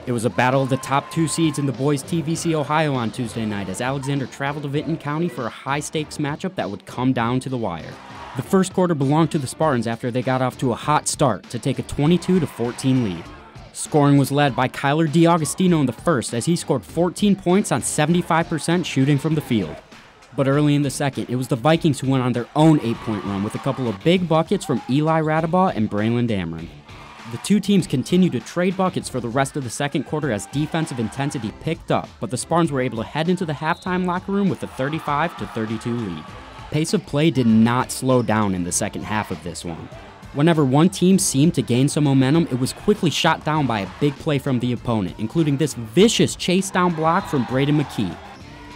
It was a battle of the top two seeds in the boys' TVC-Ohio on Tuesday night as Alexander traveled to Vinton County for a high-stakes matchup that would come down to the wire. The first quarter belonged to the Spartans after they got off to a hot start to take a 22-14 lead. Scoring was led by Kyler DiAugustino in the first as he scored 14 points on 75% shooting from the field. But early in the second, it was the Vikings who went on their own 8-point run with a couple of big buckets from Eli Radabaugh and Braylon Dameron. The two teams continued to trade buckets for the rest of the second quarter as defensive intensity picked up, but the Spartans were able to head into the halftime locker room with a 35-32 lead. Pace of play did not slow down in the second half of this one. Whenever one team seemed to gain some momentum, it was quickly shot down by a big play from the opponent, including this vicious chase down block from Braden McKee.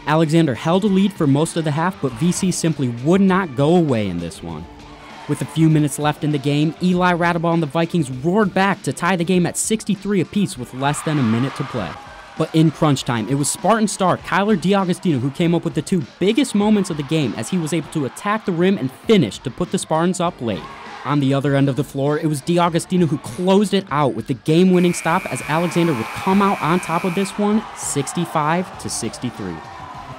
Alexander held a lead for most of the half, but VC simply would not go away in this one. With a few minutes left in the game, Eli Radabaugh and the Vikings roared back to tie the game at 63 apiece with less than a minute to play. But in crunch time, it was Spartan star Kyler DiAugustino who came up with the two biggest moments of the game as he was able to attack the rim and finish to put the Spartans up late. On the other end of the floor, it was DiAugustino who closed it out with the game-winning stop as Alexander would come out on top of this one, 65-63.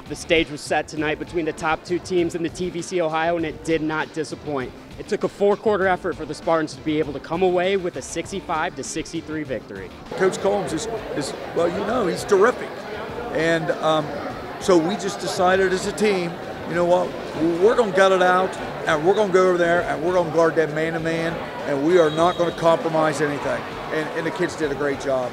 The stage was set tonight between the top two teams in the TVC-Ohio, and it did not disappoint. It took a four-quarter effort for the Spartans to be able to come away with a 65-63 victory. Coach Combs is well, you know, he's terrific. And so we just decided as a team, you know what, we're going to gut it out, and we're going to go over there, and we're going to guard that man-to-man, and we are not going to compromise anything. And the kids did a great job.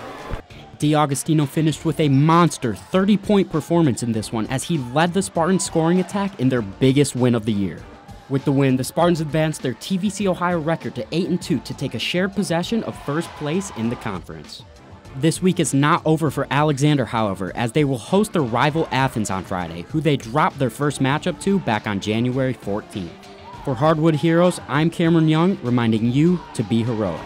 DiAugustino finished with a monster 30-point performance in this one as he led the Spartans scoring attack in their biggest win of the year. With the win, the Spartans advanced their TVC-Ohio record to 8-2 to take a shared possession of first place in the conference. This week is not over for Alexander, however, as they will host their rival Athens on Friday, who they dropped their first matchup to back on January 14th. For Hardwood Heroes, I'm Cameron Young, reminding you to be heroic.